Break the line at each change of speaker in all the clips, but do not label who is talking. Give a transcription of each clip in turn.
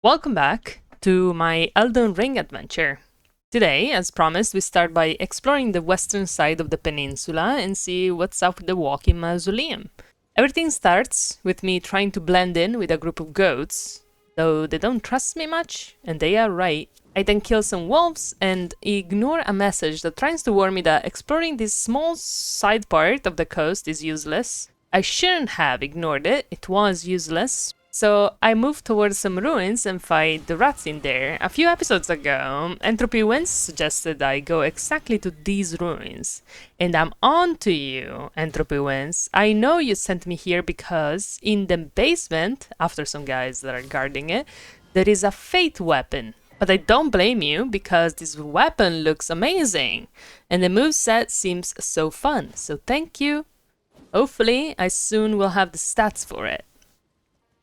Welcome back to my Elden Ring adventure. Today, as promised, we start by exploring the western side of the peninsula and see what's up with the walking mausoleum. Everything starts with me trying to blend in with a group of goats, though they don't trust me much, and they are right. I then kill some wolves and ignore a message that tries to warn me that exploring this small side part of the coast is useless. I shouldn't have ignored it, it was useless. So I moved towards some ruins and fight the rats in there. A few episodes ago, Entropy Wins suggested I go exactly to these ruins. And I'm on to you, Entropy Wins. I know you sent me here because in the basement, after some guys that are guarding it, there is a fate weapon. But I don't blame you because this weapon looks amazing. And the moveset seems so fun, so thank you. Hopefully, I soon will have the stats for it.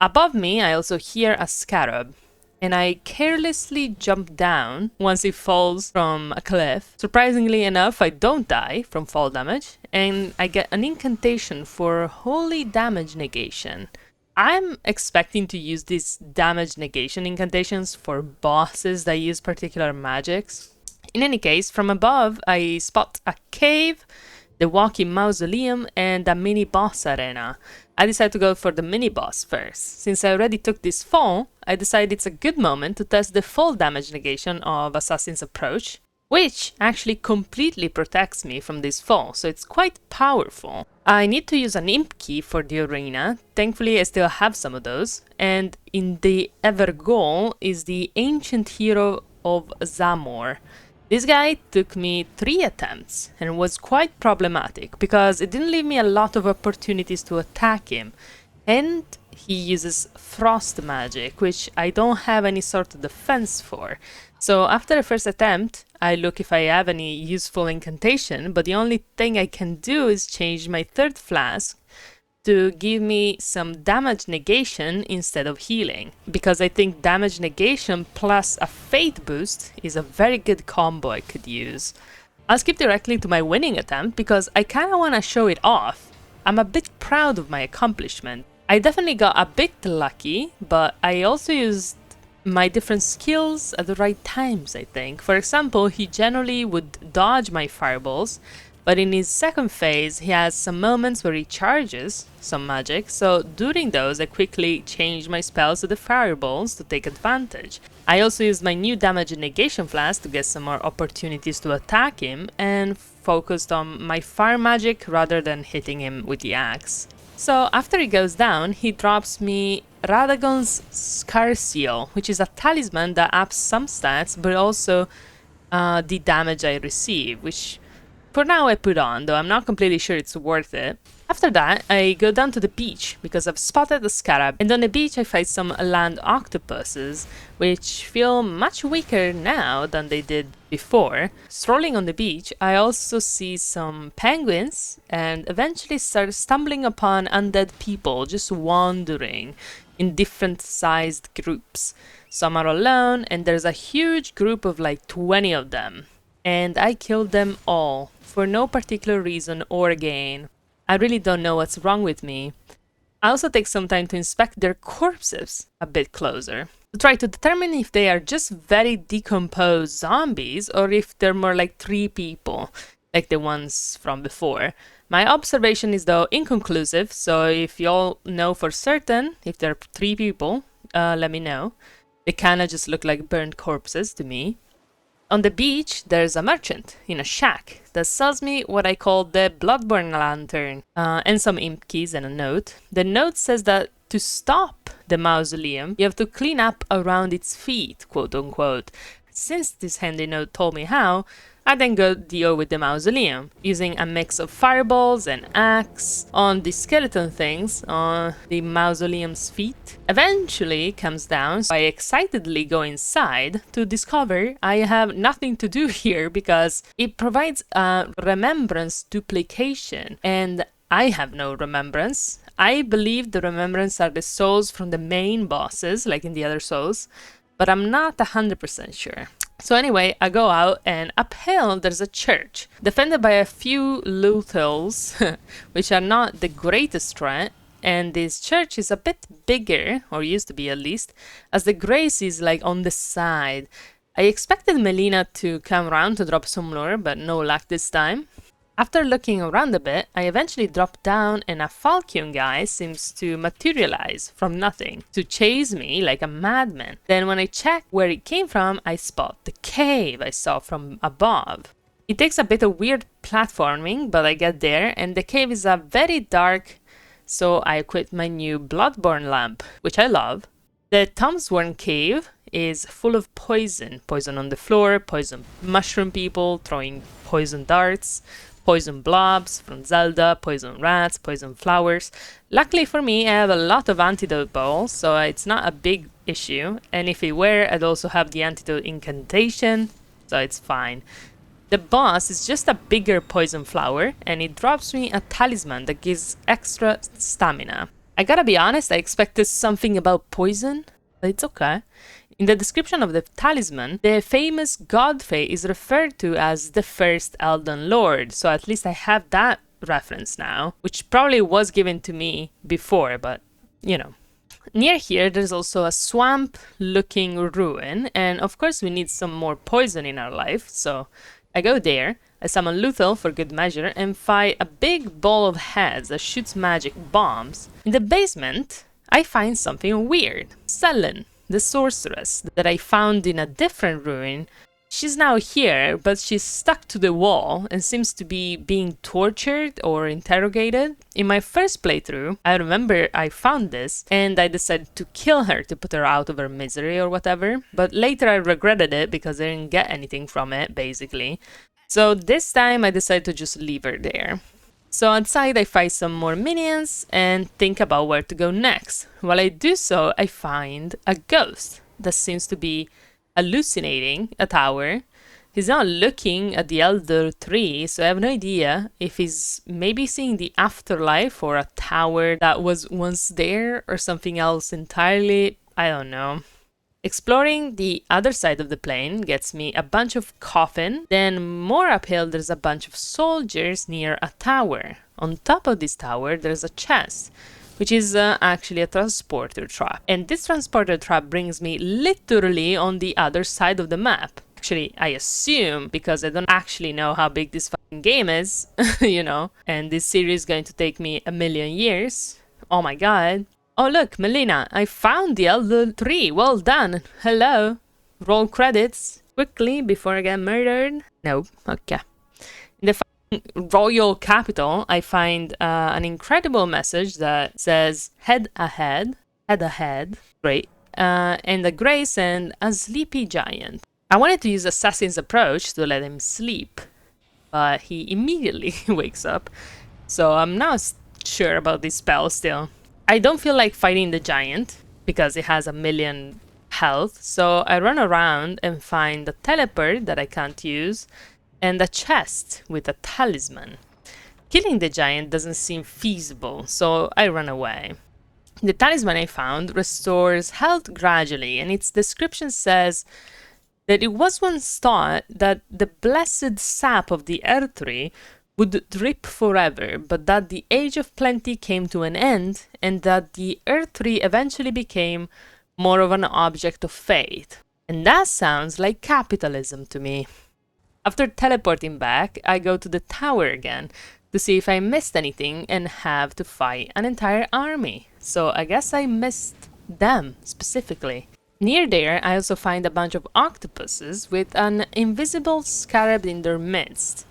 Above me, I also hear a scarab, and I carelessly jump down once it falls from a cliff. Surprisingly enough, I don't die from fall damage, and I get an incantation for holy damage negation. I'm expecting to use these damage negation incantations for bosses that use particular magics. In any case, from above, I spot a cave, the walking mausoleum, and a mini boss arena. I decided to go for the mini boss first. Since I already took this fall, I decided it's a good moment to test the fall damage negation of Assassin's Approach, which actually completely protects me from this fall, so it's quite powerful. I need to use an imp key for the arena, thankfully I still have some of those, and in the ever goal is the ancient hero of Zamor. This guy took me 3 attempts and was quite problematic because it didn't leave me a lot of opportunities to attack him, and he uses frost magic, which I don't have any sort of defense for. So after the first attempt, I look if I have any useful incantation, but the only thing I can do is change my third flask to give me some damage negation instead of healing, because I think damage negation plus a fate boost is a very good combo I could use. I'll skip directly to my winning attempt because I kinda wanna show it off. I'm a bit proud of my accomplishment. I definitely got a bit lucky, but I also used my different skills at the right times, I think. For example, he generally would dodge my fireballs, but in his second phase, he has some moments where he charges some magic, so during those I quickly changed my spells to the fireballs to take advantage. I also used my new damage and negation flask to get some more opportunities to attack him, and focused on my fire magic rather than hitting him with the axe. So after he goes down, he drops me Radagon's Scar Seal, which is a talisman that ups some stats, but also the damage I receive, which for now I put on, though I'm not completely sure it's worth it. After that, I go down to the beach, because I've spotted the scarab, and on the beach I fight some land octopuses, which feel much weaker now than they did before. Strolling on the beach, I also see some penguins, and eventually start stumbling upon undead people just wandering in different sized groups. Some are alone, and there's a huge group of like 20 of them. And I killed them all, for no particular reason or gain. I really don't know what's wrong with me. I also take some time to inspect their corpses a bit closer, to try to determine if they are just very decomposed zombies or if they're more like 3 people, like the ones from before. My observation is though inconclusive, so if y'all know for certain if they're 3 people, let me know. They kinda just look like burnt corpses to me. On the beach, there's a merchant in a shack that sells me what I call the Bloodborne Lantern, and some imp keys and a note. The note says that to stop the mausoleum, you have to clean up around its feet, quote unquote. Since this handy note told me how, I then go deal with the mausoleum, using a mix of fireballs and axe on the skeleton things on the mausoleum's feet. Eventually it comes down, so I excitedly go inside to discover I have nothing to do here because it provides a remembrance duplication, and I have no remembrance. I believe the remembrance are the souls from the main bosses, like in the other souls, but I'm not 100% sure. So anyway, I go out, and uphill there's a church, defended by a few Luthels, which are not the greatest threat, and this church is a bit bigger, or used to be at least, as the grace is like on the side. I expected Melina to come around to drop some lore, but no luck this time. After looking around a bit, I eventually drop down and a falcon guy seems to materialize from nothing to chase me like a madman. Then when I check where it came from, I spot the cave I saw from above. It takes a bit of weird platforming, but I get there, and the cave is very dark, so I equip my new Bloodborne lamp, which I love. The Tomsworn cave is full of poison. Poison on the floor, poison mushroom people throwing poison darts, poison blobs from Zelda, poison rats, poison flowers. Luckily for me, I have a lot of antidote balls, so it's not a big issue. And if it were, I'd also have the antidote incantation, so it's fine. The boss is just a bigger poison flower, and it drops me a talisman that gives extra stamina. I gotta be honest, I expected something about poison, but it's okay. In the description of the talisman, the famous Godfrey is referred to as the first Elden Lord, so at least I have that reference now, which probably was given to me before, but you know. Near here, there's also a swamp-looking ruin, and of course we need some more poison in our life, so I go there, I summon Luthel for good measure, and fight a big ball of heads that shoots magic bombs. In the basement, I find something weird. Selen, the sorceress that I found in a different ruin. She's now here, but she's stuck to the wall and seems to be being tortured or interrogated. In my first playthrough, I remember I found this and I decided to kill her to put her out of her misery or whatever, but later I regretted it because I didn't get anything from it, basically. So this time I decided to just leave her there. So outside I fight some more minions and think about where to go next. While I do so, I find a ghost that seems to be hallucinating a tower. He's not looking at the Elder Tree, so I have no idea if he's maybe seeing the afterlife or a tower that was once there or something else entirely. I don't know. Exploring the other side of the plain gets me a bunch of coffin, then more uphill there's a bunch of soldiers near a tower. On top of this tower there's a chest, which is actually a transporter trap. And this transporter trap brings me literally on the other side of the map. Actually, I assume, because I don't actually know how big this fucking game is, you know, and this series is going to take me 1,000,000 years. Oh my god. Oh look, Melina, I found the Elder Tree. Well done. Hello. Roll credits. Quickly, before I get murdered. No, okay. In the royal capital, I find an incredible message that says, head ahead, great, and a grace and a sleepy giant. I wanted to use Assassin's approach to let him sleep, but he immediately wakes up, so I'm not sure about this spell still. I don't feel like fighting the giant, because it has 1,000,000 health, so I run around and find a teleport that I can't use, and a chest with a talisman. Killing the giant doesn't seem feasible, so I run away. The talisman I found restores health gradually, and its description says that it was once thought that the blessed sap of the earth tree would drip forever, but that the age of plenty came to an end, and that the earth tree eventually became more of an object of faith. And that sounds like capitalism to me. After teleporting back, I go to the tower again to see if I missed anything and have to fight an entire army. So I guess I missed them specifically. Near there, I also find a bunch of octopuses with an invisible scarab in their midst.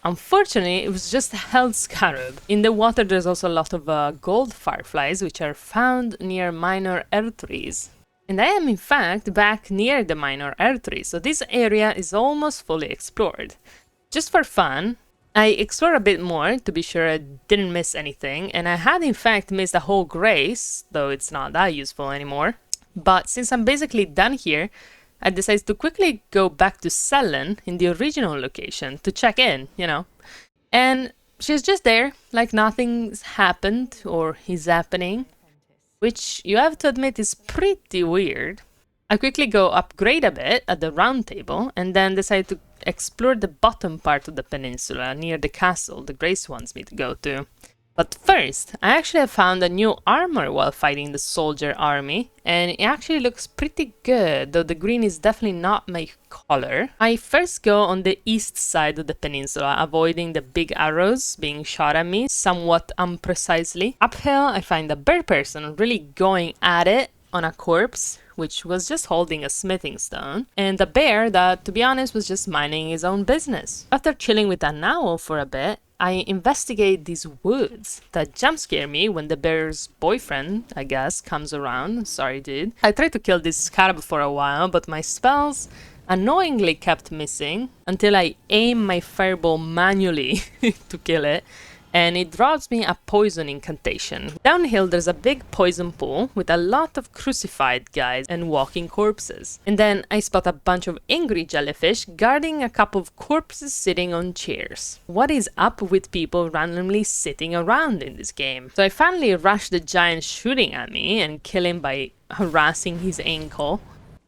Unfortunately, it was just a held scarab. In the water, there's also a lot of gold fireflies, which are found near minor earth trees. And I am, in fact, back near the minor earth tree, so this area is almost fully explored. Just for fun, I explored a bit more to be sure I didn't miss anything, and I had, in fact, missed a whole grace, though it's not that useful anymore. But since I'm basically done here, I decided to quickly go back to Selen in the original location to check in, you know. And she's just there, like nothing's happened or is happening, which you have to admit is pretty weird. I quickly go upgrade a bit at the round table and then decide to explore the bottom part of the peninsula near the castle the Grace wants me to go to. But first, I actually found a new armor while fighting the soldier army, and it actually looks pretty good, though the green is definitely not my color. I first go on the east side of the peninsula, avoiding the big arrows being shot at me somewhat unprecisely. Uphill, I find a bird person really going at it on a corpse, which was just holding a smithing stone, and a bear that, to be honest, was just minding his own business. After chilling with an owl for a bit, I investigate these woods that jump scare me when the bear's boyfriend, I guess, comes around. Sorry, dude. I tried to kill this scarab for a while, but my spells annoyingly kept missing until I aim my fireball manually to kill it, and it drops me a poison incantation. Downhill there's a big poison pool with a lot of crucified guys and walking corpses. And then I spot a bunch of angry jellyfish guarding a couple of corpses sitting on chairs. What is up with people randomly sitting around in this game? So I finally rush the giant shooting at me and kill him by harassing his ankle.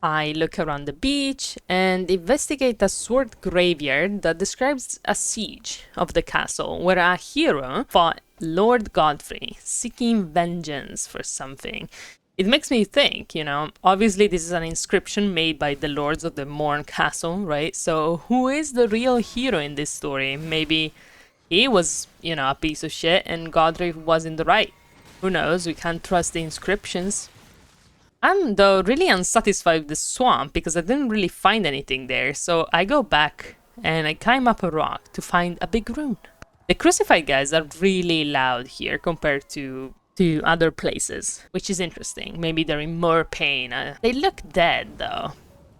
I look around the beach and investigate a sword graveyard that describes a siege of the castle where a hero fought Lord Godfrey, seeking vengeance for something. It makes me think, obviously this is an inscription made by the lords of the Morn Castle, right? So who is the real hero in this story? Maybe he was, a piece of shit and Godfrey was in the right. Who knows? We can't trust the inscriptions. I'm, though, really unsatisfied with the swamp because I didn't really find anything there, so I go back and I climb up a rock to find a big rune. The crucified guys are really loud here compared to other places, which is interesting. Maybe they're in more pain. They look dead, though.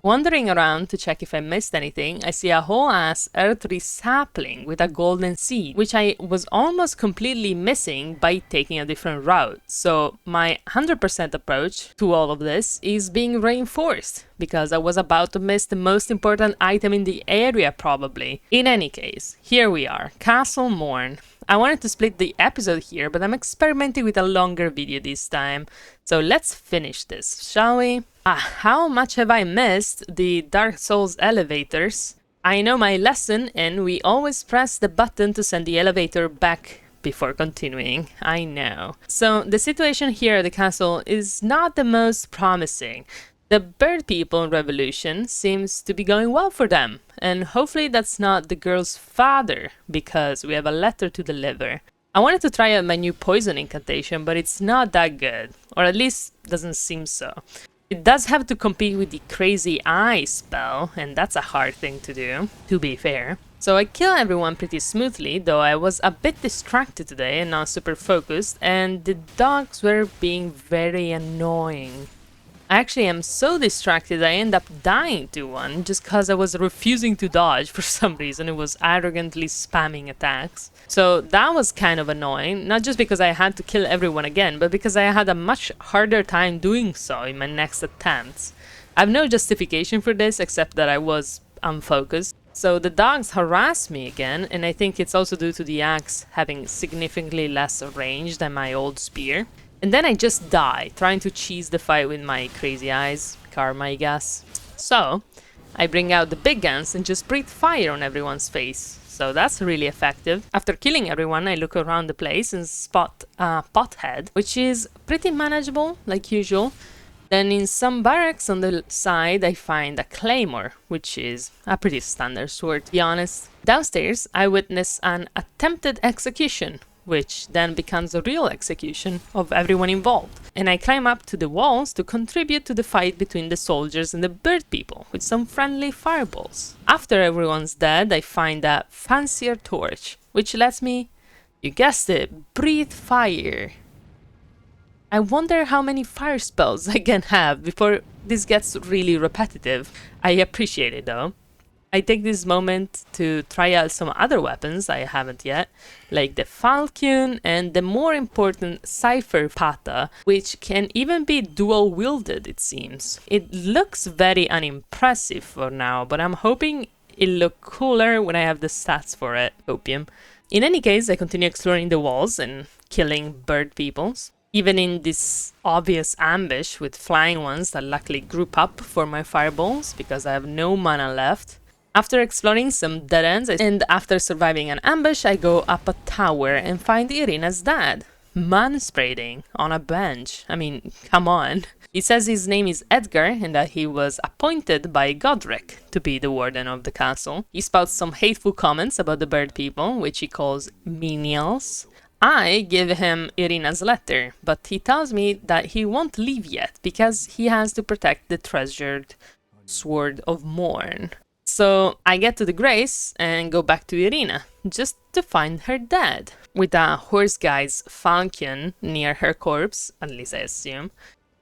Wandering around to check if I missed anything, I see a whole-ass earthly sapling with a golden seed, which I was almost completely missing by taking a different route. So my 100% approach to all of this is being reinforced, because I was about to miss the most important item in the area probably. In any case, here we are, Castle Morn. I wanted to split the episode here, but I'm experimenting with a longer video this time. So let's finish this, shall we? How much have I missed the Dark Souls elevators? I know my lesson, and we always press the button to send the elevator back before continuing. I know. So the situation here at the castle is not the most promising. The bird people revolution seems to be going well for them, and hopefully that's not the girl's father, because we have a letter to deliver. I wanted to try out my new poison incantation, but it's not that good, or at least doesn't seem so. It does have to compete with the crazy eye spell, and that's a hard thing to do, to be fair. So I kill everyone pretty smoothly, though I was a bit distracted today and not super focused, and the dogs were being very annoying. I actually am so distracted I end up dying to one just because I was refusing to dodge for some reason. It was arrogantly spamming attacks. So that was kind of annoying, not just because I had to kill everyone again, but because I had a much harder time doing so in my next attempts. I have no justification for this except that I was unfocused. So the dogs harass me again, and I think it's also due to the axe having significantly less range than my old spear. And then I just die, trying to cheese the fight with my crazy eyes. Karma, I guess. So, I bring out the big guns and just breathe fire on everyone's face. So that's really effective. After killing everyone, I look around the place and spot a pothead, which is pretty manageable, like usual. Then in some barracks on the side, I find a claymore, which is a pretty standard sword, to be honest. Downstairs, I witness an attempted execution, which then becomes a real execution of everyone involved. And I climb up to the walls to contribute to the fight between the soldiers and the bird people with some friendly fireballs. After everyone's dead, I find a fancier torch, which lets me, you guessed it, breathe fire. I wonder how many fire spells I can have before this gets really repetitive. I appreciate it though. I take this moment to try out some other weapons I haven't yet, like the falchion and the more important cipher pata, which can even be dual-wielded, it seems. It looks very unimpressive for now, but I'm hoping it'll look cooler when I have the stats for it. Opium. In any case, I continue exploring the walls and killing bird peoples. Even in this obvious ambush with flying ones that luckily group up for my fireballs because I have no mana left. After exploring some dead ends and after surviving an ambush, I go up a tower and find Irina's dad, manspreading on a bench. I mean, come on. He says his name is Edgar and that he was appointed by Godric to be the warden of the castle. He spouts some hateful comments about the bird people, which he calls menials. I give him Irina's letter, but he tells me that he won't leave yet because he has to protect the treasured Sword of Morn. So I get to the Grace and go back to Irina, just to find her dead, with a horse guy's falcon near her corpse, at least I assume.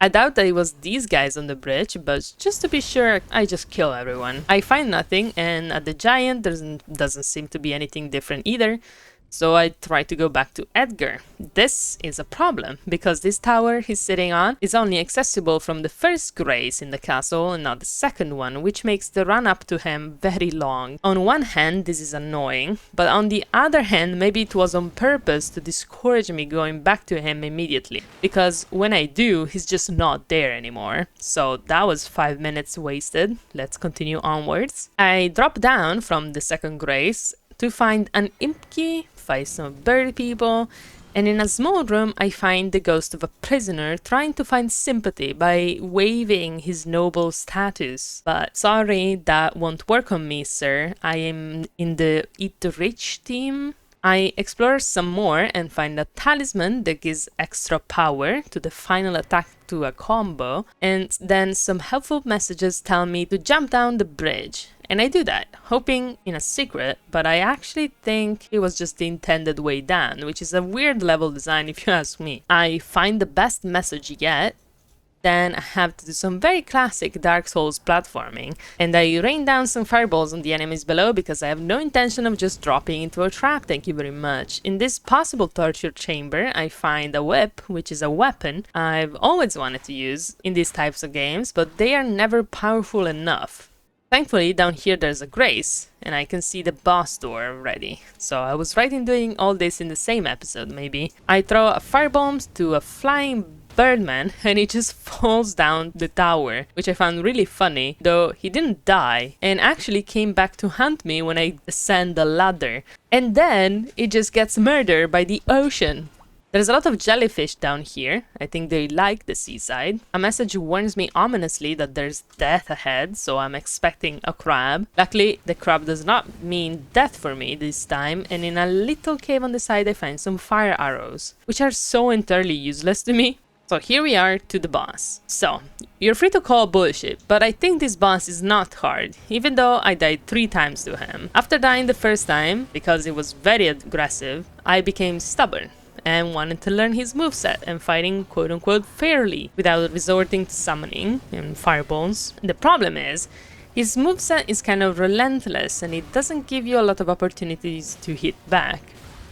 I doubt that it was these guys on the bridge, but just to be sure, I just kill everyone. I find nothing, and at the giant doesn't seem to be anything different either. So I try to go back to Edgar. This is a problem, because this tower he's sitting on is only accessible from the first Grace in the castle and not the second one, which makes the run up to him very long. On one hand, this is annoying, but on the other hand, maybe it was on purpose to discourage me going back to him immediately, because when I do, he's just not there anymore. So that was 5 minutes wasted. Let's continue onwards. I drop down from the second Grace to find an imp key, fight some bird people, and in a small room I find the ghost of a prisoner trying to find sympathy by waving his noble status. But sorry, that won't work on me, sir. I am in the Eat the Rich team. I explore some more and find a talisman that gives extra power to the final attack to a combo, and then some helpful messages tell me to jump down the bridge. And I do that, hoping in a secret, but I actually think it was just the intended way down, which is a weird level design if you ask me. I find the best message yet, then I have to do some very classic Dark Souls platforming, and I rain down some fireballs on the enemies below because I have no intention of just dropping into a trap, thank you very much. In this possible torture chamber, I find a whip, which is a weapon I've always wanted to use in these types of games, but they are never powerful enough. Thankfully, down here there's a Grace, and I can see the boss door already. So I was right in doing all this in the same episode, maybe. I throw a firebomb to a flying birdman, and he just falls down the tower, which I found really funny, though he didn't die, and actually came back to hunt me when I ascend the ladder. And then, it just gets murdered by the ocean. There's a lot of jellyfish down here. I think they like the seaside. A message warns me ominously that there's death ahead, so I'm expecting a crab. Luckily, the crab does not mean death for me this time, and in a little cave on the side I find some fire arrows, which are so entirely useless to me. So here we are to the boss. So, you're free to call bullshit, but I think this boss is not hard, even though I died 3 times to him. After dying the first time, because it was very aggressive, I became stubborn and wanted to learn his moveset and fighting quote-unquote fairly without resorting to summoning and fireballs. The problem is, his moveset is kind of relentless and it doesn't give you a lot of opportunities to hit back,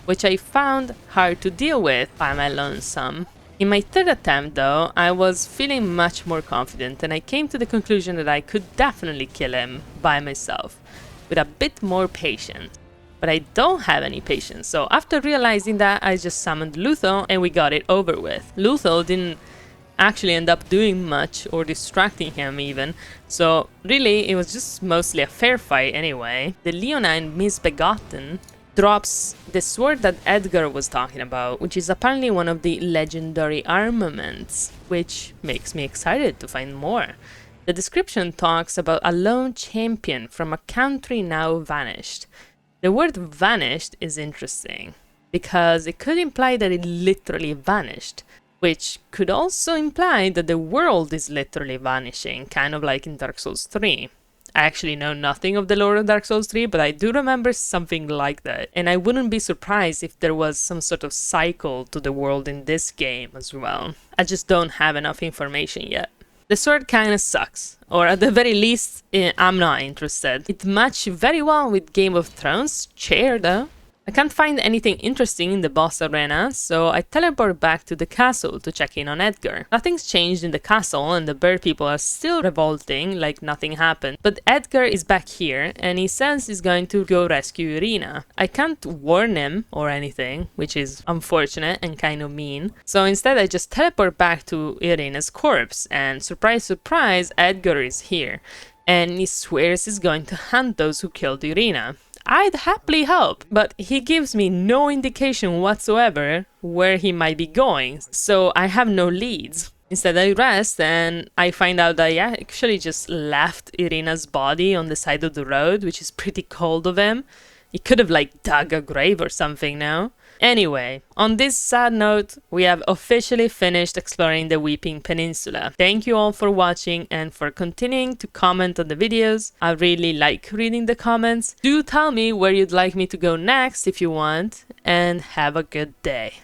which I found hard to deal with by my lonesome. In my third attempt though, I was feeling much more confident and I came to the conclusion that I could definitely kill him by myself, with a bit more patience. But I don't have any patience, so after realizing that, I just summoned Lutho and we got it over with. Lutho didn't actually end up doing much or distracting him even, so really it was just mostly a fair fight anyway. The Leonine Misbegotten drops the sword that Edgar was talking about, which is apparently one of the legendary armaments, which makes me excited to find more. The description talks about a lone champion from a country now vanished. The word vanished is interesting, because it could imply that it literally vanished, which could also imply that the world is literally vanishing, kind of like in Dark Souls 3. I actually know nothing of the lore of Dark Souls 3, but I do remember something like that, and I wouldn't be surprised if there was some sort of cycle to the world in this game as well. I just don't have enough information yet. The sword kinda sucks, or at the very least, I'm not interested. It matched very well with Game of Thrones' chair though. I can't find anything interesting in the boss arena, so I teleport back to the castle to check in on Edgar. Nothing's changed in the castle and the bird people are still revolting like nothing happened, but Edgar is back here and he says he's going to go rescue Irina. I can't warn him or anything, which is unfortunate and kind of mean, so instead I just teleport back to Irina's corpse and surprise surprise, Edgar is here. and he swears he's going to hunt those who killed Irina. I'd happily help, but he gives me no indication whatsoever where he might be going, so I have no leads. Instead, I rest and I find out that he actually just left Irina's body on the side of the road, which is pretty cold of him. He could have like dug a grave or something now. Anyway, on this sad note, we have officially finished exploring the Weeping Peninsula. Thank you all for watching and for continuing to comment on the videos. I really like reading the comments. Do tell me where you'd like me to go next if you want, and have a good day.